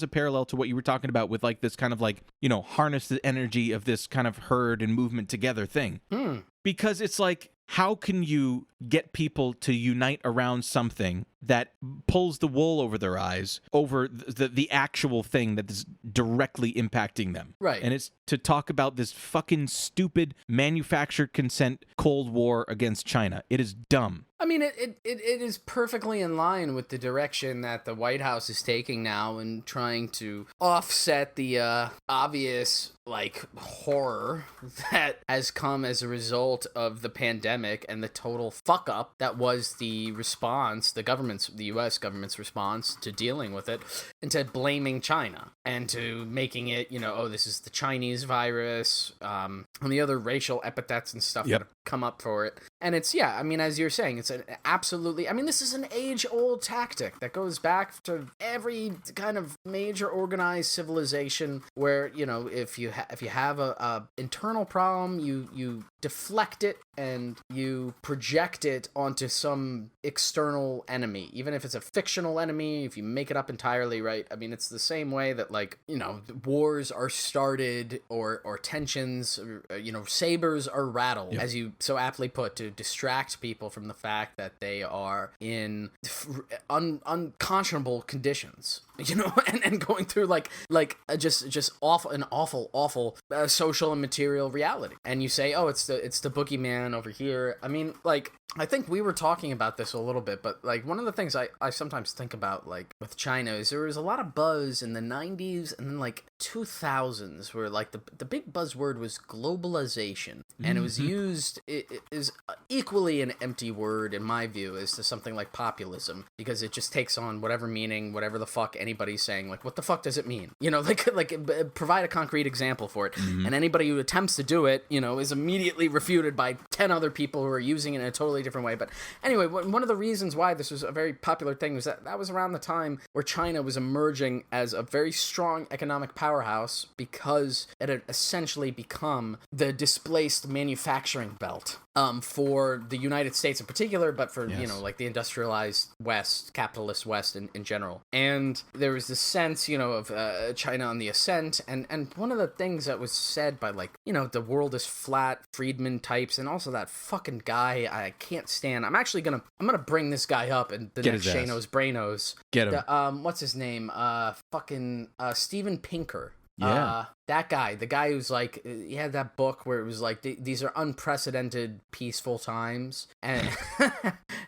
parallel to what you were talking about with like this kind of like, harness the energy of this kind of herd and movement together thing. Because it's like, how can you get people to unite around something that pulls the wool over their eyes over the actual thing that is directly impacting them? Right. And it's to talk about this fucking stupid manufactured consent Cold War against China. It is dumb. I mean, it is perfectly in line with the direction that the White House is taking now and trying to offset the obvious, like, horror that has come as a result of the pandemic and the total fuck-up that was the response, the U.S. government's response to dealing with it, and to blaming China and to making it, this is the Chinese virus, and the other racial epithets and stuff that have come up for it. And it's, as you're saying, it's an absolutely, this is an age-old tactic that goes back to every kind of major organized civilization where, if you have a internal problem, you deflect it and you project it onto some external enemy, even if it's a fictional enemy, if you make it up entirely, right? It's the same way that, like, wars are started or tensions, or, sabers are rattled, as you so aptly put, to distract people from the fact that they are in unconscionable conditions, and going through just awful social and material reality. And you say, oh, it's the boogeyman over here. I think we were talking about this a little bit, but like one of the things I sometimes think about, like with China, is there was a lot of buzz in the 90s and then like 2000s where like the big buzzword was globalization, and it was used, it is equally an empty word in my view as to something like populism, because it just takes on whatever meaning, whatever the fuck anybody's saying. Like, what the fuck does it mean? Provide a concrete example for it, and anybody who attempts to do it, is immediately refuted by 10 other people who are using it in a totally different way. But anyway, one of the reasons why this was a very popular thing was that was around the time where China was emerging as a very strong economic powerhouse, because it had essentially become the displaced manufacturing belt for the United States in particular, but for, like the industrialized West, capitalist West in general. And there was this sense, of China on the ascent. And one of the things that was said by, like, the world is flat, Friedman types, and also that fucking guy I can't stand. I'm gonna bring this guy up in the next Shano's Brainos. Get him. What's his name? Steven Pinker. Yeah. That guy, the guy who's like, he had that book where it was like, these are unprecedented peaceful times, and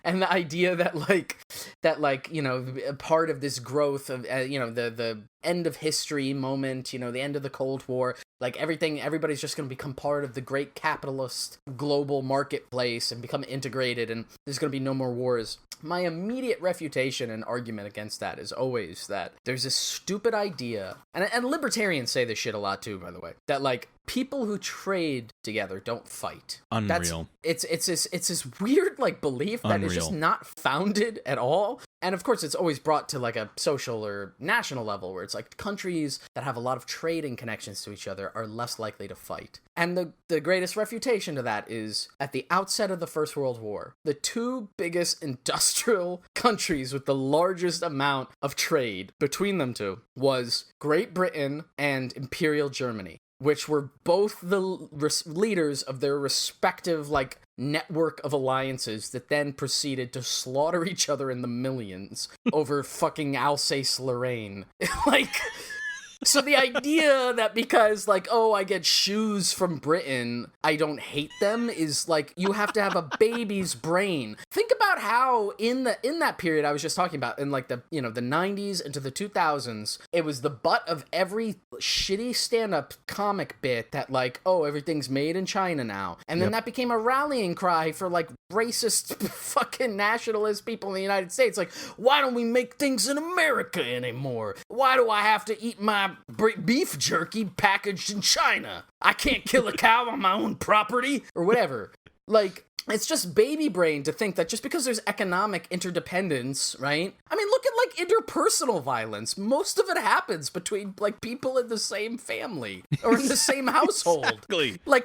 and the idea that part of this growth of the end of history moment, the end of the Cold War, like everybody's just going to become part of the great capitalist global marketplace and become integrated, and there's going to be no more wars. My immediate refutation and argument against that is always that there's this stupid idea, and libertarians say this shit a lot too, by the way, that like people who trade together don't fight. Unreal. It's this weird like belief that is just not founded at all. And of course, it's always brought to like a social or national level where it's like countries that have a lot of trading connections to each other are less likely to fight. And the greatest refutation to that is at the outset of the First World War, the two biggest industrial countries with the largest amount of trade between them two was Great Britain and Imperial Germany, which were both the leaders of their respective, like, network of alliances that then proceeded to slaughter each other in the millions over fucking Alsace-Lorraine. Like, so the idea that because, like, oh, I get shoes from Britain, I don't hate them is, like, you have to have a baby's brain. Think about how in that period I was just talking about, in, like, the 90s into the 2000s, it was the butt of every shitty stand-up comic bit that, like, oh, everything's made in China now. And then that became a rallying cry for, like, racist fucking nationalist people in the United States. Like, why don't we make things in America anymore? Why do I have to eat my beef jerky packaged in China? I can't kill a cow on my own property or whatever. Like, it's just baby brain to think that just because there's economic interdependence, right? I mean, look at like interpersonal violence. Most of it happens between like people in the same family or in the same household. Exactly. Like,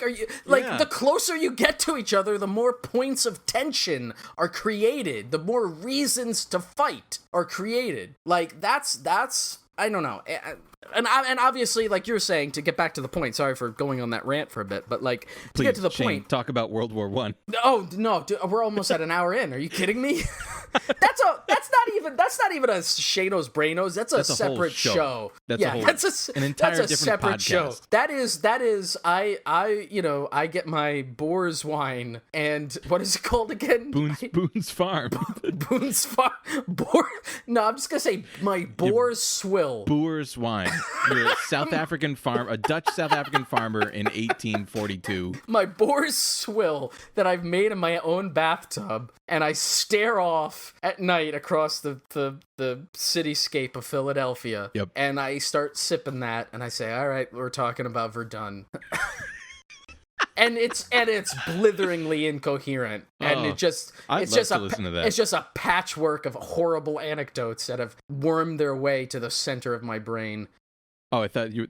the closer you get to each other, the more points of tension are created, the more reasons to fight are created. Like, that's I don't know. And obviously, like you're saying, to get back to the point, sorry for going on that rant for a bit, but like, to get to the Shane, point. talk about World War I. Oh, no, dude, we're almost at an hour in. Are you kidding me? That's not even a Shano's Brainos. That's a separate show. That's an entire that's a different separate podcast. show. That is I get my Boer's wine and what is it called again? Boone's Farm. Boone's Farm. No, I'm just gonna say my Boer's Swill. Boer's wine. You're a a Dutch South African farmer in 1842. My Boer's Swill that I've made in my own bathtub, and I stare off at night across the cityscape of Philadelphia. Yep. And I start sipping that, and I say, "All right, we're talking about Verdun." And it's blitheringly incoherent, and it's just a patchwork of horrible anecdotes that have wormed their way to the center of my brain. Oh, I thought you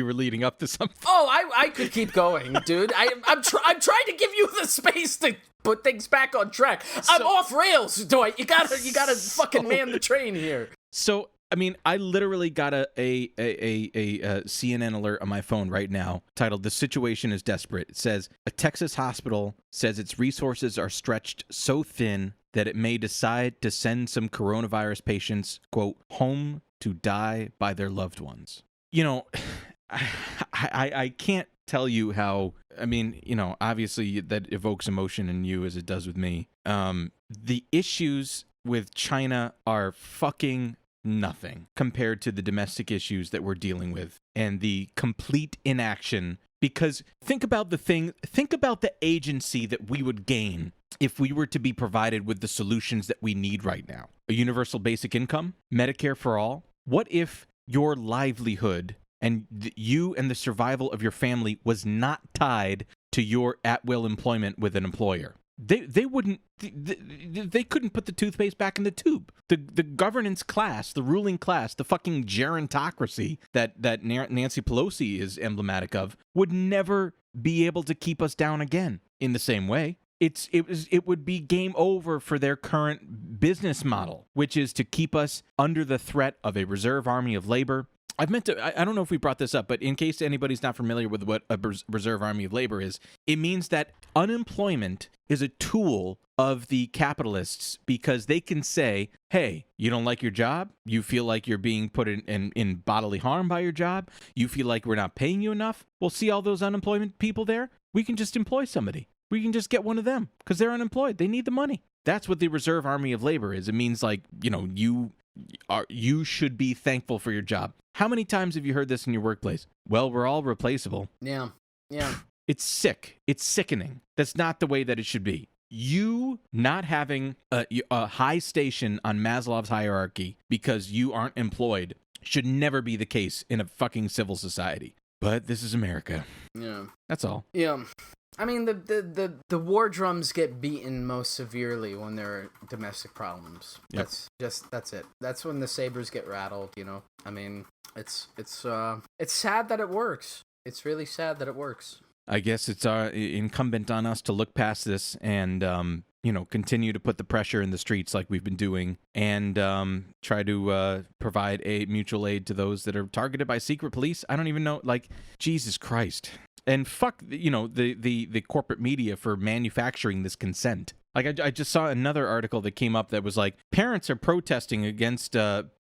were leading up to something. Oh, I could keep going, dude. I'm trying to give you the space to put things back on track. I'm off rails, Dwight. You gotta fucking man the train here. So, I mean, I literally got a CNN alert on my phone right now titled "The Situation is Desperate." It says a Texas hospital says its resources are stretched so thin that it may decide to send some coronavirus patients, quote, home to die by their loved ones. You know, I can't tell you how, I mean, you know, obviously that evokes emotion in you as it does with me. The issues with China are fucking nothing compared to the domestic issues that we're dealing with and the complete inaction. Because think about the agency that we would gain if we were to be provided with the solutions that we need right now. A universal basic income, Medicare for all. What if your livelihood and you and the survival of your family was not tied to your at-will employment with an employer? They wouldn't. They couldn't put the toothpaste back in the tube. The governance class, the ruling class, the fucking gerontocracy that Nancy Pelosi is emblematic of, would never be able to keep us down again in the same way. It would be game over for their current business model, which is to keep us under the threat of a reserve army of labor. I don't know if we brought this up, but in case anybody's not familiar with what a reserve army of labor is, it means that unemployment is a tool of the capitalists because they can say, hey, you don't like your job? You feel like you're being put in bodily harm by your job? You feel like we're not paying you enough? Well, see all those unemployment people there? We can just employ somebody. We can just get one of them because they're unemployed. They need the money. That's what the reserve army of labor is. It means like, you know, you should be thankful for your job. How many times have you heard this in your workplace? Well, we're all replaceable. Yeah. It's sick. It's sickening. That's not the way that it should be. You not having a high station on Maslow's hierarchy because you aren't employed should never be the case in a fucking civil society. But this is America. Yeah. That's all. Yeah. I mean, the war drums get beaten most severely when there are domestic problems. Yep. That's it. That's when the sabers get rattled, you know? I mean, it's sad that it works. It's really sad that it works. I guess it's incumbent on us to look past this and, continue to put the pressure in the streets like we've been doing and try to provide a mutual aid to those that are targeted by secret police. I don't even know, like, Jesus Christ. And fuck, the corporate media for manufacturing this consent. Like, I just saw another article that came up that was like, parents are protesting against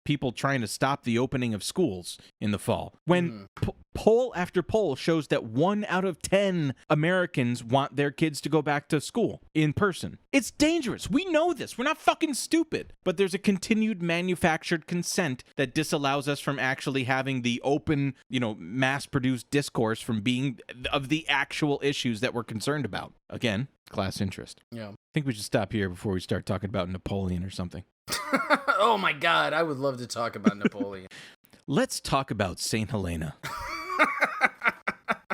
people trying to stop the opening of schools in the fall. When Poll after poll shows that 1 out of 10 Americans want their kids to go back to school in person. It's dangerous. We know this. We're not fucking stupid. But there's a continued manufactured consent that disallows us from actually having the open, mass-produced discourse from being of the actual issues that we're concerned about. Again, class interest. Yeah. I think we should stop here before we start talking about Napoleon or something. Oh my God, I would love to talk about Napoleon. Let's talk about Saint Helena.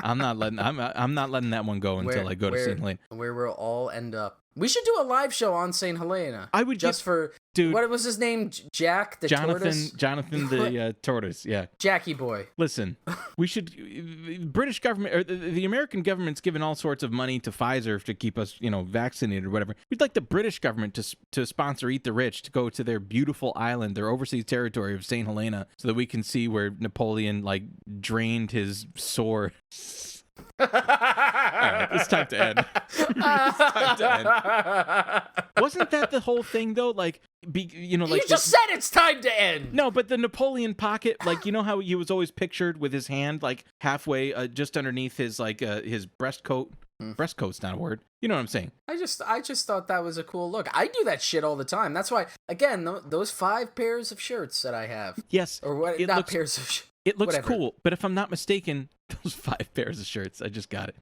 I'm not letting that one go until I go to Saint Helena. Where we'll all end up. We should do a live show on Saint Helena. I would dude. What was his name? Jack the tortoise. Jonathan the tortoise. Yeah. Jackie boy. Listen, we should. British government or the American government's given all sorts of money to Pfizer to keep us, vaccinated or whatever. We'd like the British government to sponsor Eat the Rich to go to their beautiful island, their overseas territory of Saint Helena, so that we can see where Napoleon drained his sword. All right, it's time to end. Wasn't that the whole thing though? You just said it's time to end. No, but the Napoleon pocket, how he was always pictured with his hand halfway, just underneath his his breast coat. Breast coat's not a word. You know what I'm saying? I just thought that was a cool look. I do that shit all the time. That's why, again, those 5 pairs of shirts that I have. Yes. Or what? Pairs of shirts. It looks whatever. Cool, but if I'm not mistaken, those 5 pairs of shirts, I just got it.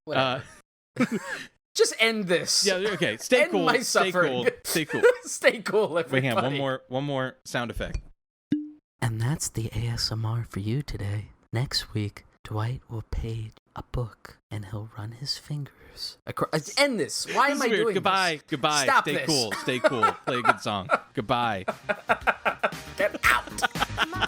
Just end this. Yeah, okay. Stay end cool. My Stay suffering. cool. Stay cool. Stay cool, everybody. Wait, hang on. One more sound effect. And that's the ASMR for you today. Next week, Dwight will page a book and he'll run his fingers across. End this. Why am I doing Goodbye. this? Goodbye. Stop Stay this. cool. Stay cool. Play a good song. Goodbye. Get out.